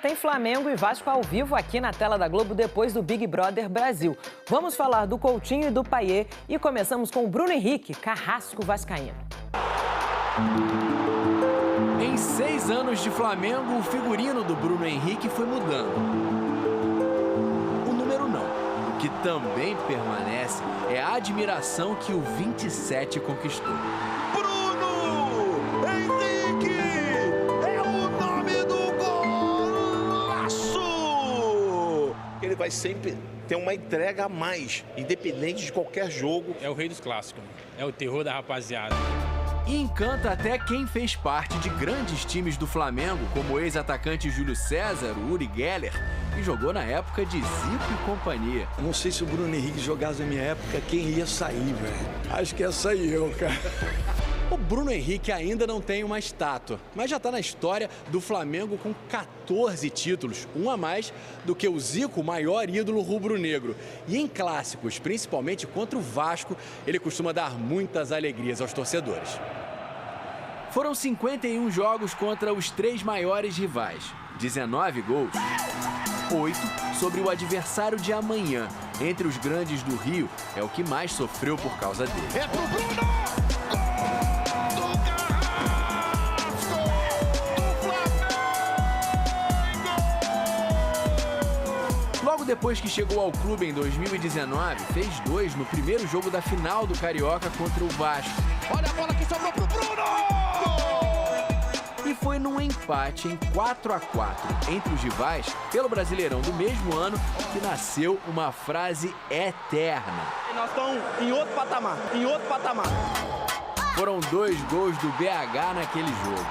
tem Flamengo e Vasco ao vivo aqui na tela da Globo depois do Big Brother Brasil. Vamos falar do Coutinho e do Payet e começamos com o Bruno Henrique, carrasco vascaíno. Em 6 anos de Flamengo, o figurino do Bruno Henrique foi mudando. O número não. O que também permanece é a admiração que o 27 conquistou. Bruno Henrique é o nome do golaço! Ele vai sempre ter uma entrega a mais, independente de qualquer jogo. É o rei dos clássicos, é o terror da rapaziada. E encanta até quem fez parte de grandes times do Flamengo, como o ex-atacante Júlio César, o Uri Geller, e jogou na época de Zico e companhia. Não sei se o Bruno Henrique jogasse na minha época, quem ia sair, velho? Acho que ia sair eu, cara. O Bruno Henrique ainda não tem uma estátua, mas já está na história do Flamengo com 14 títulos, um a mais do que o Zico, o maior ídolo rubro-negro. E em clássicos, principalmente contra o Vasco, ele costuma dar muitas alegrias aos torcedores. Foram 51 jogos contra os 3 maiores rivais, 19 gols, 8 sobre o adversário de amanhã. Entre os grandes do Rio, é o que mais sofreu por causa dele. É pro Bruno! Logo depois que chegou ao clube em 2019, fez 2 no primeiro jogo da final do Carioca contra o Vasco. Olha a bola que sobrou pro Bruno! E foi num empate em 4-4 entre os rivais, pelo Brasileirão do mesmo ano, que nasceu uma frase eterna. Nós estamos em outro patamar, Foram 2 gols do BH naquele jogo.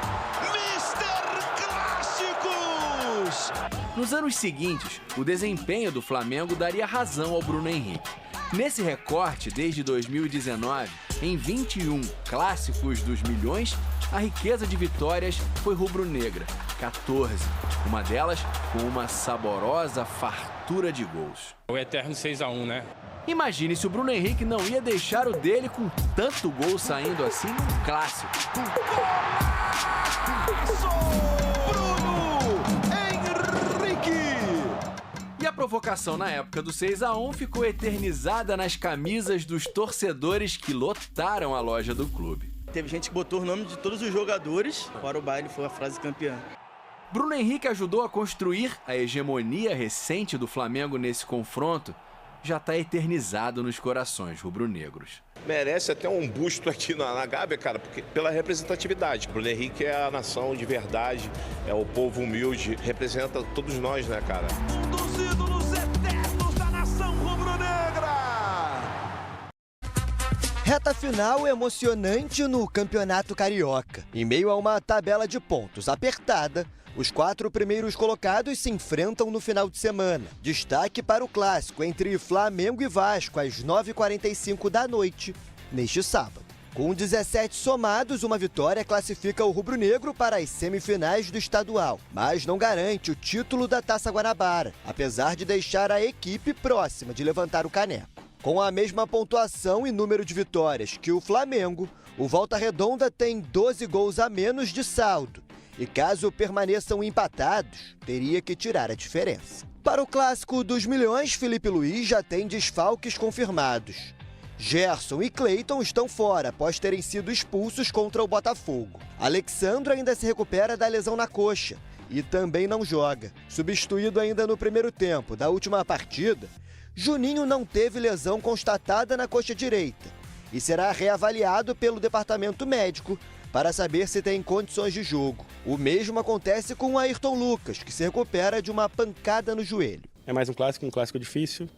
Mister Clássicos! Nos anos seguintes, o desempenho do Flamengo daria razão ao Bruno Henrique. Nesse recorte, desde 2019, em 21 clássicos dos milhões, a riqueza de vitórias foi rubro-negra, 14. Uma delas com uma saborosa fartura de gols. O eterno 6-1, né? Imagine se o Bruno Henrique não ia deixar o dele com tanto gol saindo assim num clássico. E a provocação na época do 6-1 ficou eternizada nas camisas dos torcedores que lotaram a loja do clube. Teve gente que botou o nome de todos os jogadores, para o baile foi a frase campeã. Bruno Henrique ajudou a construir a hegemonia recente do Flamengo nesse confronto. Já está eternizado nos corações rubro-negros. Merece até um busto aqui na Gávea, cara, porque, pela representatividade. Bruno Henrique é a nação de verdade, é o povo humilde, representa todos nós, né, cara? Um dos ídolos eternos da nação rubro-negra! Reta final emocionante no Campeonato Carioca. Em meio a uma tabela de pontos apertada, os 4 primeiros colocados se enfrentam no final de semana. Destaque para o clássico entre Flamengo e Vasco às 9h45 da noite, neste sábado. Com 17 somados, uma vitória classifica o rubro-negro para as semifinais do estadual, mas não garante o título da Taça Guanabara, apesar de deixar a equipe próxima de levantar o caneco. Com a mesma pontuação e número de vitórias que o Flamengo, o Volta Redonda tem 12 gols a menos de saldo. E caso permaneçam empatados, teria que tirar a diferença. Para o clássico dos milhões, Felipe Luiz já tem desfalques confirmados. Gerson e Cleiton estão fora após terem sido expulsos contra o Botafogo. Alexandro ainda se recupera da lesão na coxa e também não joga. Substituído ainda no primeiro tempo da última partida, Juninho não teve lesão constatada na coxa direita e será reavaliado pelo departamento médico para saber se tem condições de jogo. O mesmo acontece com o Ayrton Lucas, que se recupera de uma pancada no joelho. É mais um clássico difícil,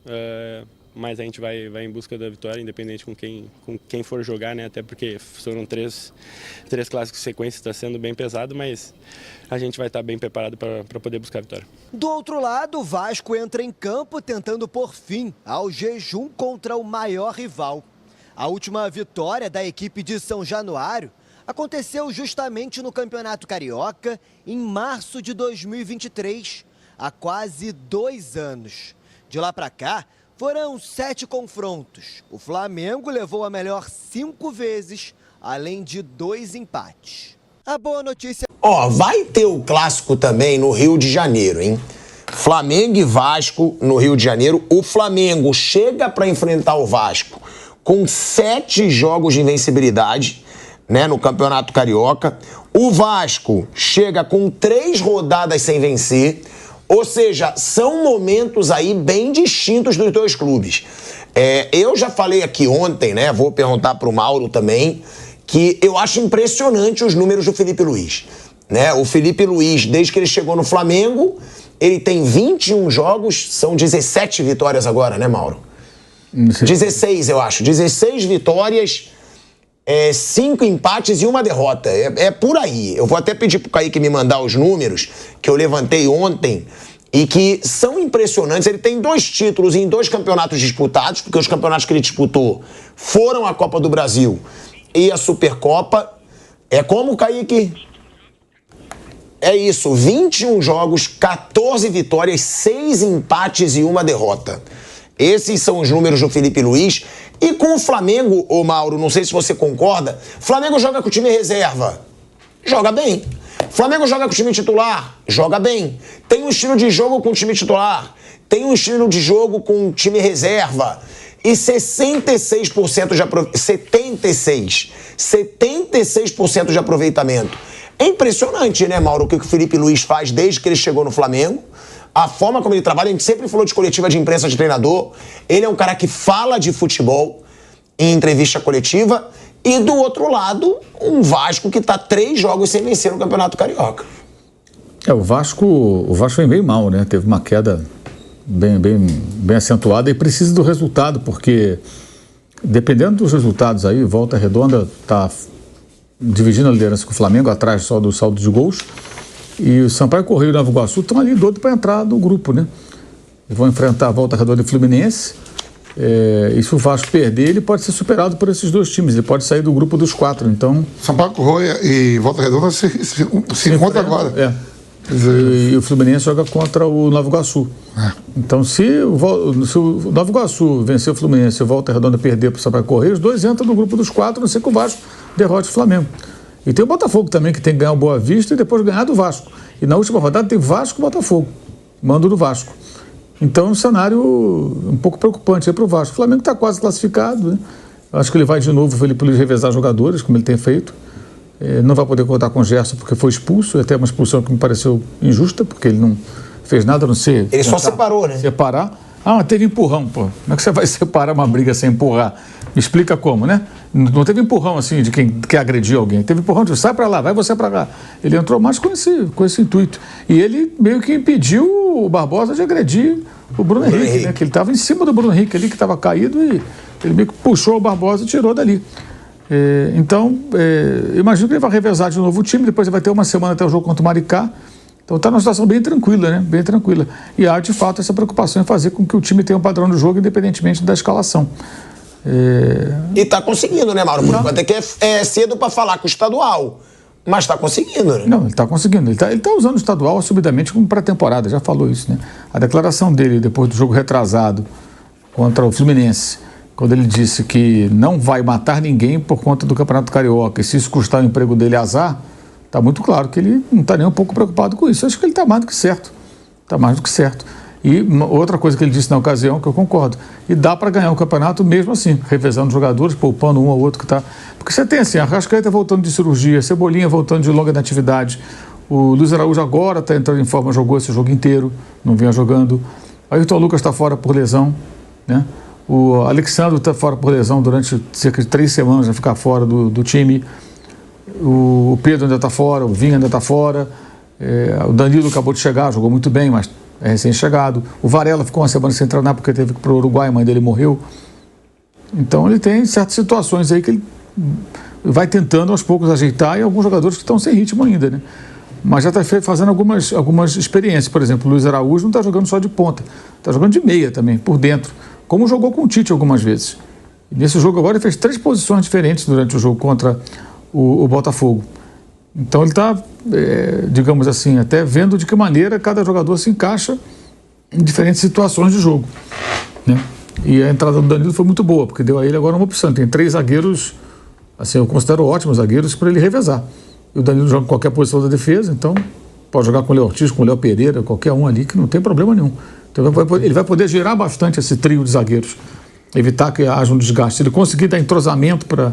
mas a gente vai em busca da vitória, independente com quem for jogar, né? Até porque foram três clássicos em sequência, está sendo bem pesado, mas a gente vai estar bem preparado para poder buscar a vitória. Do outro lado, o Vasco entra em campo tentando pôr fim ao jejum contra o maior rival. A última vitória da equipe de São Januário aconteceu justamente no Campeonato Carioca em março de 2023, há quase 2 anos. De lá para cá, foram 7 confrontos. O Flamengo levou a melhor 5 vezes, além de 2 empates. A boa notícia... Ó, vai ter o clássico também no Rio de Janeiro, hein? Flamengo e Vasco no Rio de Janeiro. O Flamengo chega para enfrentar o Vasco com 7 jogos de invencibilidade, né, no Campeonato Carioca. O Vasco chega com 3 rodadas sem vencer. Ou seja, são momentos aí bem distintos dos dois clubes. Eu já falei aqui ontem, né? Vou perguntar para o Mauro também, que eu acho impressionante os números do Felipe Luiz. Né? O Felipe Luiz, desde que ele chegou no Flamengo, ele tem 21 jogos, são 17 vitórias agora, né, Mauro? 16, eu acho. 16 vitórias, 5 empates e 1 derrota. É por aí. Eu vou até pedir pro Kaique me mandar os números que eu levantei ontem e que são impressionantes. Ele tem 2 títulos em 2 campeonatos disputados, porque os campeonatos que ele disputou foram a Copa do Brasil e a Supercopa. É como, Kaique? É isso, 21 jogos, 14 vitórias, 6 empates e 1 derrota. Esses são os números do Felipe Luiz. E com o Flamengo, ô Mauro, não sei se você concorda, Flamengo joga com o time reserva, joga bem. Flamengo joga com o time titular, joga bem. Tem um estilo de jogo com o time titular, tem um estilo de jogo com o time reserva. E 76% de aproveitamento. 76% de aproveitamento. É impressionante, né, Mauro, o que o Felipe Luiz faz desde que ele chegou no Flamengo. A forma como ele trabalha, a gente sempre falou de coletiva de imprensa de treinador. Ele é um cara que fala de futebol em entrevista coletiva. E do outro lado, um Vasco que está 3 jogos sem vencer no Campeonato Carioca. O Vasco vem bem mal, né? Teve uma queda bem acentuada e precisa do resultado, porque dependendo dos resultados aí, Volta Redonda está dividindo a liderança com o Flamengo, atrás só do saldo de gols. E o Sampaio Corrêa e o Nova Iguaçu estão ali doidos para entrar no grupo, né? E vão enfrentar a Volta Redonda e Fluminense. E se o Vasco perder, ele pode ser superado por esses 2 times. Ele pode sair do grupo dos 4, então... Sampaio Corrêa e Volta Redonda se encontram agora. E o Fluminense joga contra o Nova Iguaçu. Então, se o Nova Iguaçu vencer o Fluminense e o Volta Redonda perder para o Sampaio Corrêa, os 2 entram no grupo dos 4, não sei que o Vasco derrote o Flamengo. E tem o Botafogo também, que tem que ganhar o Boa Vista e depois ganhar do Vasco. E na última rodada tem Vasco e Botafogo, mando do Vasco. Então é um cenário um pouco preocupante aí para o Vasco. O Flamengo está quase classificado, né? Acho que ele vai de novo, o Felipe Luiz, revezar jogadores, como ele tem feito. Não vai poder contar com o Gerson porque foi expulso, até uma expulsão que me pareceu injusta, porque ele não fez nada a não ser... Ele só separou, né? Separar. Mas teve empurrão, pô. Como é que você vai separar uma briga sem empurrar? Me explica como, né? Não teve empurrão, assim, de quem quer agredir alguém. Teve empurrão de sai pra lá, vai você pra cá. Ele entrou mais com esse intuito. E ele meio que impediu o Barbosa de agredir o Bruno Henrique, né? Que ele estava em cima do Bruno Henrique ali, que estava caído, e ele meio que puxou o Barbosa e tirou dali. Então, imagino que ele vai revezar de novo o time, depois ele vai ter uma semana até o jogo contra o Maricá. Então está numa situação bem tranquila, né? Bem tranquila. E há, de fato, essa preocupação em fazer com que o time tenha um padrão de jogo independentemente da escalação. E está conseguindo, né, Mauro? Por enquanto é que é cedo para falar com o estadual, mas está conseguindo, né? Não, ele está conseguindo. Ele tá usando o estadual assumidamente como pré-temporada, já falou isso, né? A declaração dele depois do jogo retrasado contra o Fluminense, quando ele disse que não vai matar ninguém por conta do Campeonato Carioca, e se isso custar o emprego dele, azar, está muito claro que ele não está nem um pouco preocupado com isso. Eu acho que ele está mais do que certo. Está mais do que certo. E outra coisa que ele disse na ocasião, que eu concordo, e dá para ganhar o campeonato mesmo assim, revezando jogadores, poupando um ou outro que está... Porque você tem assim, a Arrascaeta voltando de cirurgia, Cebolinha voltando de longa inatividade, o Luiz Araújo agora está entrando em forma, jogou esse jogo inteiro, não vinha jogando. O Ayrton Lucas está fora por lesão, né? O Alexandre está fora por lesão durante cerca de 3 semanas, vai ficar fora do time. O Pedro ainda está fora, o Vinha ainda está fora. O Danilo acabou de chegar, jogou muito bem, mas é recém-chegado. O Varela ficou uma semana sem treinar porque teve que ir para o Uruguai, a mãe dele morreu. Então ele tem certas situações aí que ele vai tentando aos poucos ajeitar, e alguns jogadores que estão sem ritmo ainda, né? Mas já está fazendo algumas experiências. Por exemplo, o Luiz Araújo não está jogando só de ponta, está jogando de meia também, por dentro, como jogou com o Tite algumas vezes. E nesse jogo agora ele fez 3 posições diferentes durante o jogo contra o Botafogo. Então ele está, digamos assim, até vendo de que maneira cada jogador se encaixa em diferentes situações de jogo, né? E a entrada do Danilo foi muito boa, porque deu a ele agora uma opção. Tem 3 zagueiros, assim, eu considero ótimos zagueiros para ele revezar. E o Danilo joga em qualquer posição da defesa, então pode jogar com o Léo Ortiz, com o Léo Pereira, qualquer um ali, que não tem problema nenhum. Então ele vai poder girar bastante esse trio de zagueiros, evitar que haja um desgaste. Se ele conseguir dar entrosamento para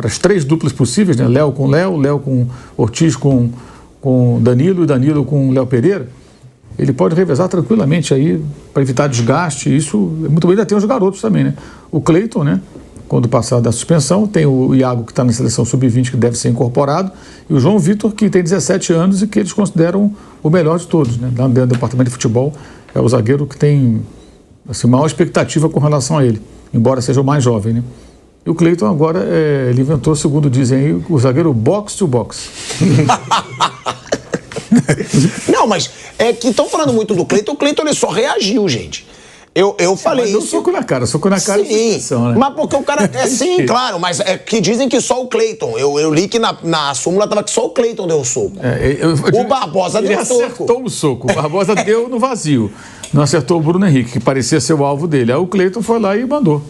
as 3 duplas possíveis, né? Léo com Ortiz com Danilo e Danilo com Léo Pereira, ele pode revezar tranquilamente aí para evitar desgaste. Isso é muito bem. Ainda tem os garotos também, né? O Cleiton, né? Quando passar da suspensão, tem o Iago, que está na seleção sub-20, que deve ser incorporado, e o João Vitor, que tem 17 anos e que eles consideram o melhor de todos, né? Lá dentro do departamento de futebol, é o zagueiro que tem assim, maior expectativa com relação a ele, embora seja o mais jovem, né? E o Cleiton agora, ele inventou, segundo dizem aí, o zagueiro box-to-box. Não, mas é que estão falando muito do Cleiton. O Cleiton, ele só reagiu, gente. Eu falei mas isso. Soco na cara Sim, né? mas porque o cara... sim, claro, mas é que dizem que só o Cleiton. Eu li que na súmula estava que só o Cleiton deu o soco. O Barbosa deu o soco. Ele acertou o soco. O Barbosa deu no vazio. Não acertou o Bruno Henrique, que parecia ser o alvo dele. Aí o Cleiton foi lá e mandou.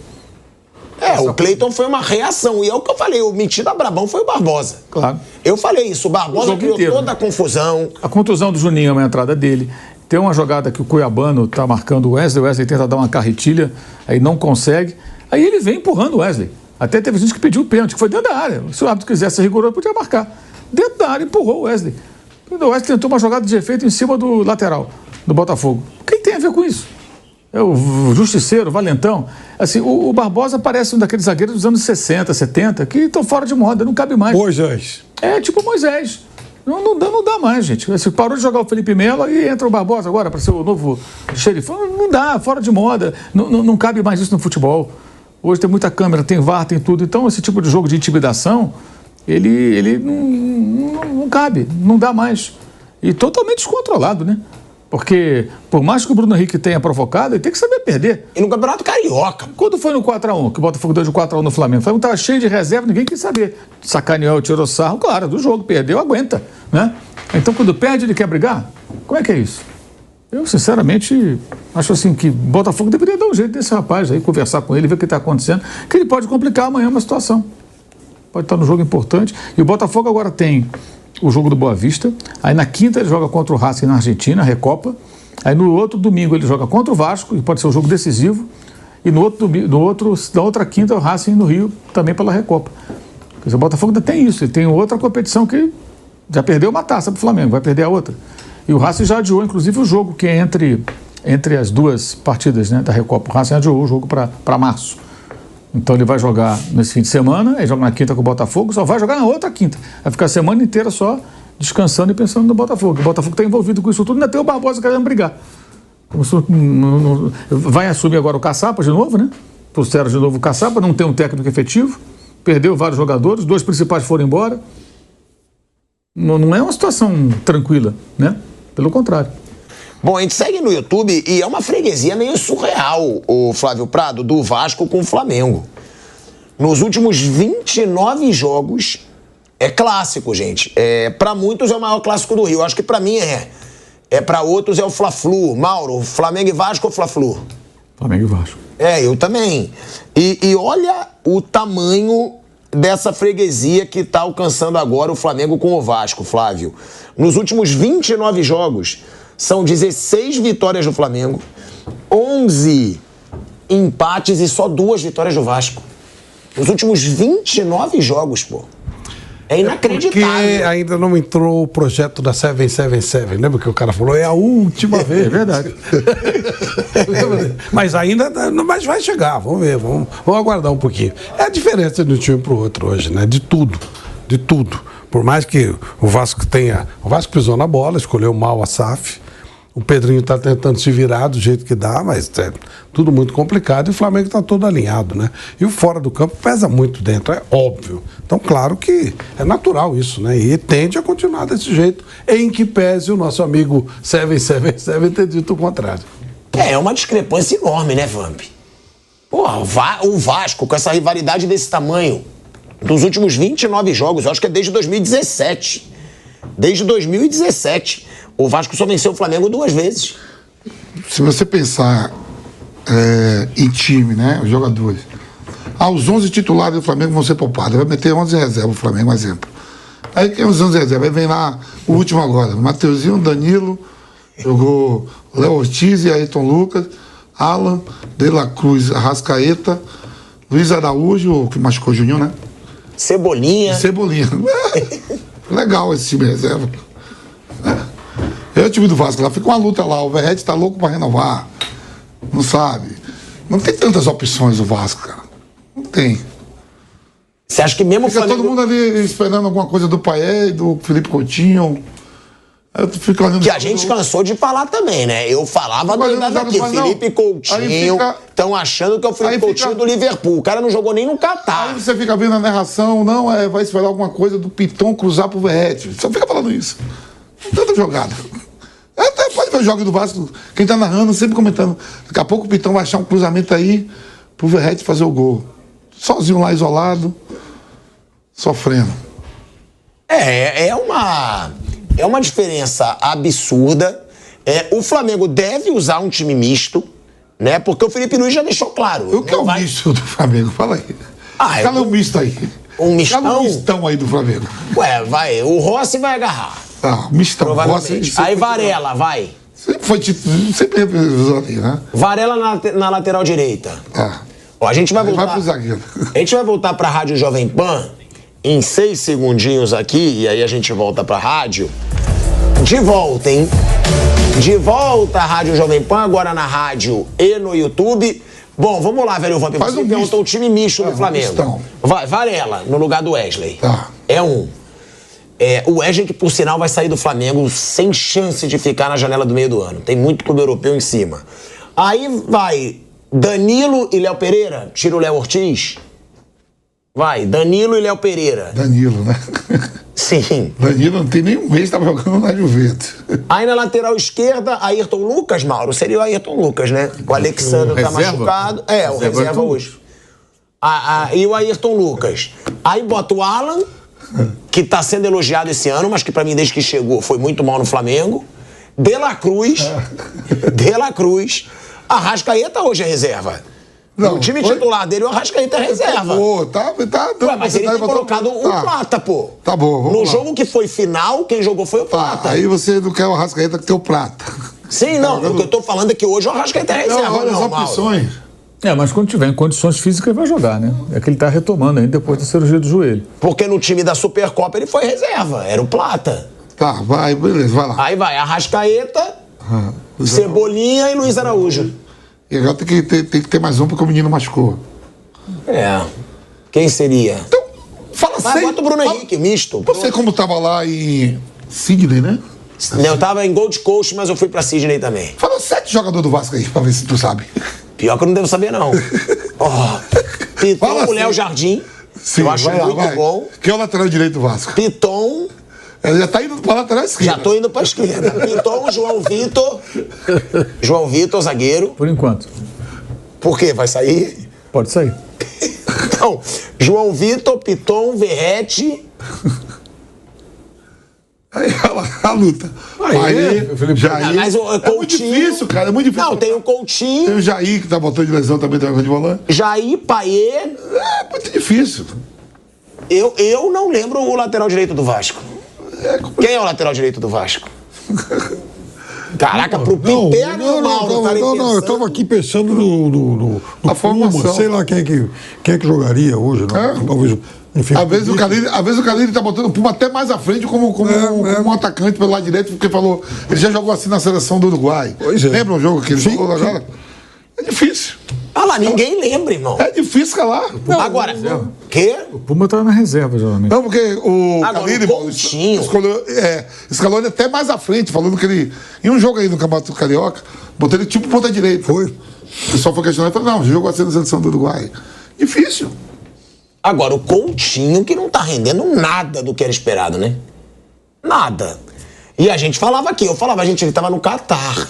O Cleiton foi uma reação. E é o que eu falei, o metido a brabão foi o Barbosa. Claro. Eu falei isso, o Barbosa criou toda a confusão. A contusão do Juninho é uma entrada dele. Tem uma jogada que o Cuiabano está marcando o Wesley tenta dar uma carretilha, aí não consegue. Aí ele vem empurrando o Wesley. Até teve gente que pediu o pênalti, que foi dentro da área. Se o árbitro quisesse ser rigoroso, podia marcar. Dentro da área, empurrou o Wesley. O Wesley tentou uma jogada de efeito em cima do lateral do Botafogo. Quem tem a ver com isso? É o Justiceiro, o Valentão. Assim, o Barbosa parece um daqueles zagueiros dos anos 60, 70, que estão fora de moda, não cabe mais. Moisés. É, tipo Moisés. Não dá mais, gente. Você parou de jogar o Felipe Melo e entra o Barbosa agora para ser o novo xerife. Não dá, fora de moda. Não cabe mais isso no futebol. Hoje tem muita câmera, tem VAR, tem tudo. Então, esse tipo de jogo de intimidação, ele não cabe, não dá mais. E totalmente descontrolado, né? Porque, por mais que o Bruno Henrique tenha provocado, ele tem que saber perder. E no Campeonato Carioca. Quando foi no 4x1, que o Botafogo deu de 4x1 no Flamengo, o Flamengo estava cheio de reserva, ninguém quis saber. Sacaneou, tirou sarro, claro, do jogo, perdeu, aguenta, né? Então, quando perde, ele quer brigar? Como é que é isso? Eu, sinceramente, acho assim que o Botafogo deveria dar um jeito desse rapaz aí, conversar com ele, ver o que está acontecendo, que ele pode complicar amanhã uma situação. Pode estar no jogo importante. E o Botafogo agora tem o jogo do Boa Vista, aí na quinta ele joga contra o Racing na Argentina, Recopa, aí no outro domingo ele joga contra o Vasco, e pode ser um jogo decisivo, e na outra quinta o Racing no Rio, também pela Recopa. Quer dizer, o Botafogo ainda tem isso, ele tem outra competição que já perdeu uma taça para o Flamengo, vai perder a outra. E o Racing já adiou, inclusive, o jogo que é entre as duas partidas, né, da Recopa. O Racing adiou o jogo para março. Então ele vai jogar nesse fim de semana, aí joga na quinta com o Botafogo, só vai jogar na outra quinta. Vai ficar a semana inteira só descansando e pensando no Botafogo. O Botafogo está envolvido com isso tudo, ainda tem o Barbosa querendo brigar. Vai assumir agora o Caçapa de novo, né? Trouxeram de novo o Caçapa, não tem um técnico efetivo, perdeu vários jogadores, 2 principais foram embora. Não é uma situação tranquila, né? Pelo contrário. Bom, a gente segue no YouTube e é uma freguesia meio surreal, o Flávio Prado, do Vasco com o Flamengo. Nos últimos 29 jogos, é clássico, gente. Para muitos é o maior clássico do Rio. Acho que para mim para outros é o Fla-Flu. Mauro, Flamengo e Vasco ou Fla-Flu? Flamengo e Vasco. Eu também. E olha o tamanho dessa freguesia que está alcançando agora o Flamengo com o Vasco, Flávio. Nos últimos 29 jogos, são 16 vitórias do Flamengo, 11 empates e só 2 vitórias do Vasco. Nos últimos 29 jogos, pô. É inacreditável. Porque ainda não entrou o projeto da 777, lembra que o cara falou? É a última vez. É verdade. Mas mas vai chegar, vamos ver, vamos aguardar um pouquinho. É a diferença de um time para o outro hoje, né? De tudo. Por mais que o Vasco pisou na bola, escolheu mal a SAF. O Pedrinho está tentando se virar do jeito que dá, mas é tudo muito complicado e o Flamengo está todo alinhado, né? E o fora do campo pesa muito dentro, é óbvio. Então, claro que é natural isso, né? E tende a continuar desse jeito, em que pese o nosso amigo 777 ter dito o contrário. É uma discrepância enorme, né, Vamp? Porra, o Vasco, com essa rivalidade desse tamanho, dos últimos 29 jogos, eu acho que é desde 2017. Desde 2017. O Vasco só venceu o Flamengo 2 vezes. Se você pensar em time, né, os jogadores, os 11 titulares do Flamengo vão ser poupados. Vai meter 11 reservas o Flamengo, um exemplo. Aí quem os anos reserva? Aí vem lá o último agora. Mateuzinho, Danilo, jogou Léo Ortiz e Ayrton Lucas, Alan, De La Cruz, Arrascaeta, Luiz Araújo, que machucou o Juninho, né? Cebolinha. Cebolinha. Legal esse time reserva. É o time do Vasco lá, fica uma luta lá. O Verratti tá louco pra renovar. Não sabe. Não tem tantas opções o Vasco, cara. Não tem. Você acha que mesmo fica todo mundo ali esperando alguma coisa do Payet, do Felipe Coutinho. Eu fico olhando que a gente cansou de falar também, né? Eu falava aqui, Felipe Coutinho. Estão achando que é o Felipe Coutinho do Liverpool. O cara não jogou nem no Catar. Aí você fica vendo a narração, não, vai esperar alguma coisa do Piton cruzar pro Verratti. Só fica falando isso. Tanta jogada. Até pode ver o jogo do Vasco, quem tá narrando, sempre comentando. Daqui a pouco o Piton vai achar um cruzamento aí pro Verratti fazer o gol. Sozinho lá, isolado, sofrendo. É uma diferença absurda. O Flamengo deve usar um time misto, né? Porque o Felipe Luiz já deixou claro. O que é o misto do Flamengo? Fala aí. Cala o misto aí. Um mistão? Cala o mistão aí do Flamengo. Vai. O Rossi vai agarrar. Mistão. Rossi, aí Varela, vai. Sempre representou ali, né? Varela na lateral direita. Ó, a gente vai voltar. Vai pro zagueiro. A gente vai voltar pra Rádio Jovem Pan em 6 segundinhos aqui, e aí a gente volta pra rádio. De volta, hein? De volta à Rádio Jovem Pan, agora na rádio e no YouTube. Bom, vamos lá, velho Vampiro. Você perguntou o time misto do Flamengo. Vai, Varela, no lugar do Wesley. É um. O Wesley, que por sinal vai sair do Flamengo sem chance de ficar na janela do meio do ano. Tem muito clube europeu em cima. Aí vai Danilo e Léo Pereira. Tira o Léo Ortiz. Vai, Danilo e Léo Pereira. Danilo, né? Sim. Danilo não tem nem um mês, estava jogando na Juventus. Aí na lateral esquerda, Ayrton Lucas, Mauro. Seria o Ayrton Lucas, né? O Alexandre tá machucado. O reserva hoje. E o Ayrton Lucas. Aí bota o Alan, que tá sendo elogiado esse ano, mas que pra mim, desde que chegou, foi muito mal no Flamengo. De La Cruz. Arrascaeta hoje é reserva. Não, o time titular dele, o Arrascaeta é reserva. Mas ele tem colocado o Plata, pô. Tá bom, vamos lá. No jogo que foi final, quem jogou foi o Plata. Aí você não quer o Arrascaeta que tem o Plata. Sim, não. O que eu tô falando é que hoje o Arrascaeta é reserva. Olha as opções. Mas quando tiver em condições físicas, ele vai jogar, né? É que ele tá retomando ainda depois da cirurgia do joelho. Porque no time da Supercopa ele foi reserva, era o Plata. Vai, beleza, vai lá. Aí vai Arrascaeta, Cebolinha e Luiz Araújo. E agora tem que ter mais um porque o menino machucou. Quem seria? Então, fala sério. Bota o Bruno Henrique, misto. Você como tava lá em Sydney, né? Eu tava em Gold Coast, mas eu fui pra Sydney também. Fala 7 jogadores do Vasco aí, pra ver se tu sabe. Pior que eu não devo saber, não. Piton, o Léo Jardim. Sim, eu acho muito bom. Quem é o lateral direito do Vasco? Piton. Ele já tá indo pra lateral esquerda. Já tô indo pra esquerda. Piton, João Vitor. João Vitor, zagueiro. Por enquanto. Por quê? Vai sair? Pode sair. Então, João Vitor, Piton, Verratti. Aí a luta. Jair. Mas é muito difícil, cara. É muito difícil. Não, tem o Coutinho. Tem o Jair, que tá botando de lesão também, tá de volante. Jair, Payet. É muito difícil. Eu não lembro o lateral direito do Vasco. Quem é o lateral direito do Vasco? Caraca, pro Piperno e o Mauro. Não, eu tava aqui pensando no formação. Sei lá quem é que jogaria hoje. Talvez. Enfim, às vezes o Carille tá botando o Puma até mais à frente como um atacante pelo lado direito, porque falou, ele já jogou assim na seleção do Uruguai. Lembra o jogo que ele jogou agora? É difícil. Lá, ninguém lembra, irmão. É difícil calar. Agora, quê? O Puma tá na reserva, geralmente. Não, porque o Carille escalou ele até mais à frente, falando que ele, em um jogo aí no Campeonato Carioca, botou ele tipo ponta direita. Foi. O pessoal foi questionando e falou, não, jogou assim na seleção do Uruguai. Difícil. Agora, o Coutinho que não tá rendendo nada do que era esperado, né? Nada. E a gente falava aqui, ele tava no Catar.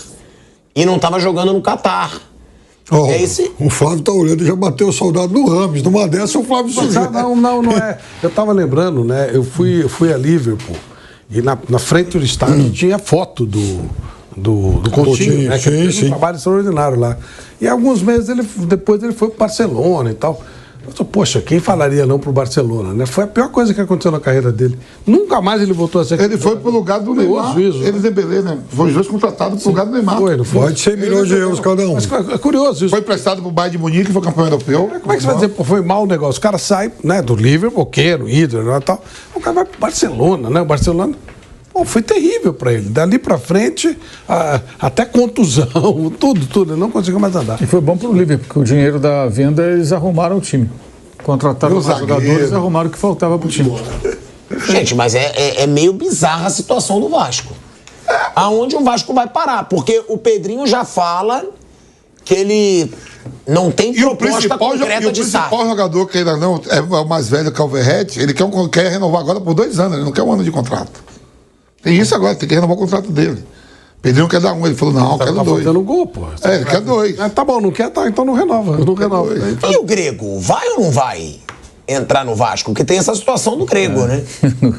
E não tava jogando no Catar. O Flávio tá olhando e já bateu o soldado no Rames. Numa dessa, o Flávio surgiu. Não é. Eu tava lembrando, né? Eu fui a Liverpool e na frente do estádio tinha foto do Coutinho, né? Que fez um trabalho extraordinário lá. E alguns meses depois ele foi pro Barcelona e tal. Poxa, quem falaria não pro Barcelona, né? Foi a pior coisa que aconteceu na carreira dele. Nunca mais ele voltou a ser... Ele foi pro lugar do Neymar, ele Dembélé, né? Foi os dois contratados pro lugar do Neymar. Pode 100 milhões de euros cada um. Mas é curioso isso. Foi emprestado pro Bayern de Munique, foi campeão europeu. Como é que você vai dizer, pô, foi mal o negócio? O cara sai, né, do Liverpool, no Hidro e tal. O cara vai pro Barcelona, né? O Barcelona... Pô, foi terrível para ele. Dali para frente, até contusão, tudo. Ele não conseguiu mais andar. E foi bom para o Liverpool, porque o dinheiro da venda, eles arrumaram o time. Contrataram os jogadores e arrumaram o que faltava para o time. Gente, mas é meio bizarra a situação do Vasco. Aonde o Vasco vai parar? Porque o Pedrinho já fala que ele não tem proposta concreta de SAF. O principal jogador que ainda não é o mais velho que é o Verratti, ele quer renovar agora por 2 anos, ele não quer 1 ano de contrato. Tem isso agora, tem que renovar o contrato dele. Pedrinho quer dar 1, ele falou, não, quero 2. Tá fazendo gol, pô. Ele quer 2. Tá bom, não quer, tá, então não renova. Não renova. E o Grego, vai ou não vai entrar no Vasco? Porque tem essa situação do Grego, né?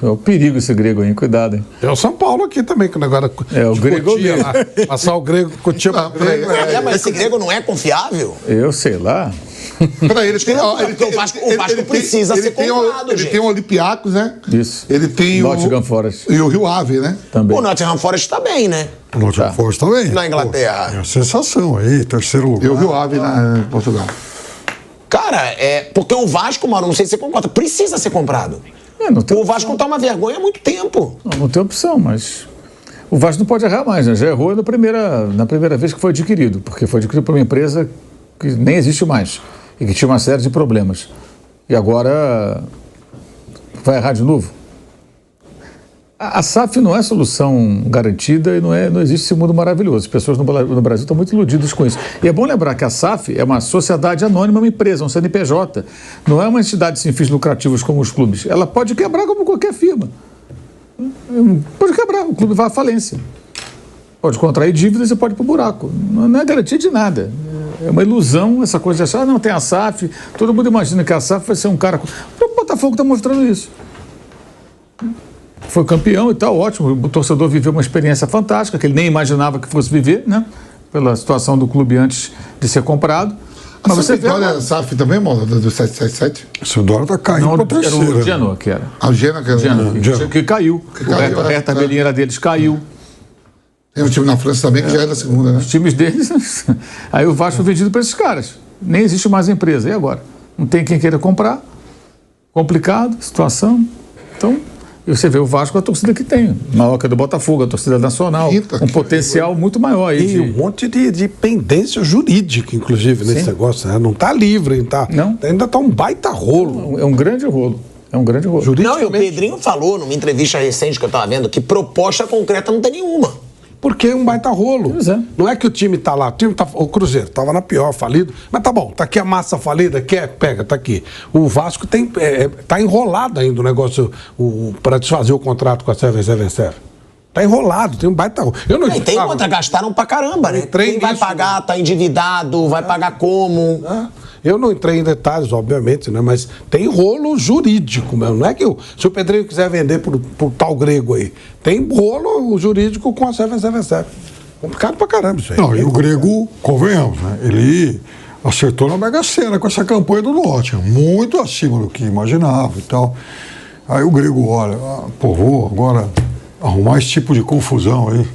É o perigo esse Grego aí, cuidado, hein? É o São Paulo aqui também, que agora... o Grego lá, passar o Grego, Cotia pra Grego. Mas esse Grego não é confiável? Eu sei lá. Peraí, ele tem... o Vasco precisa ser comprado, gente. Ele tem o Olympiacos, né? Isso. Ele tem Nottingham Forest. E o Rio Ave, né? Também. O Nottingham Forest tá bem, né? O Nottingham Forest também. Na Inglaterra. É uma sensação aí, 3º lugar. E o Rio Ave em Portugal. Cara, porque o Vasco, Mauro, não sei se você concorda, precisa ser comprado. O Vasco tá uma vergonha há muito tempo. Não tem opção, mas... O Vasco não pode errar mais, né? Já errou na primeira vez que foi adquirido, porque foi adquirido por uma empresa que nem existe mais e que tinha uma série de problemas. E agora vai errar de novo? A SAF não é solução garantida e não existe esse mundo maravilhoso. As pessoas no Brasil estão muito iludidas com isso. E é bom lembrar que a SAF é uma sociedade anônima, uma empresa, um CNPJ. Não é uma entidade sem fins lucrativos como os clubes. Ela pode quebrar como qualquer firma. Pode quebrar, o clube vai à falência. Pode contrair dívidas e pode ir para o buraco. Não é garantia de nada. É uma ilusão essa coisa de achar, não, tem a SAF. Todo mundo imagina que a SAF vai ser um cara... O Botafogo está mostrando isso. Foi campeão e tal, ótimo. O torcedor viveu uma experiência fantástica, que ele nem imaginava que fosse viver, né? Pela situação do clube antes de ser comprado. Mas você vê a SAF também, mano, do 777? O Sampdoria tá caindo para terceira. Era o Genoa que era. O Genoa que caiu. O Hertha Berlim era deles, caiu. Tem um time na França também que já é da segunda, né? Os times deles... Aí o Vasco foi vendido para esses caras. Nem existe mais empresa. E agora? Não tem quem queira comprar. Complicado, situação. Então... E você vê o Vasco, a torcida que tem, maior que a do Botafogo, a torcida nacional, um potencial muito maior. E um monte de pendência jurídica, inclusive, nesse negócio, né? Não está livre, ainda está um baita rolo. É um grande rolo. Não, e o Pedrinho falou numa entrevista recente que eu estava vendo que proposta concreta não tem nenhuma. Porque é um baita rolo. Pois é. Não é que o time está lá, o Cruzeiro estava na pior, falido, mas tá bom, tá aqui a massa falida, pega, tá aqui. O Vasco tá enrolado ainda o negócio para desfazer o contrato com a 777. Tá enrolado, tem um baita rolo. Tem outra, gastaram pra caramba, né? Quem vai pagar, tá endividado, vai pagar como? Eu não entrei em detalhes, obviamente, né? Mas tem rolo jurídico mesmo. Não é que se o Pedrinho quiser vender por tal Grego aí, tem rolo jurídico com a 777. Complicado pra caramba isso aí. Não, e o Grego, convenhamos, né? Ele acertou na Mega Sena com essa campanha do Nottingham, muito acima do que imaginava e tal. Aí o Grego olha, vou agora arrumar esse tipo de confusão aí.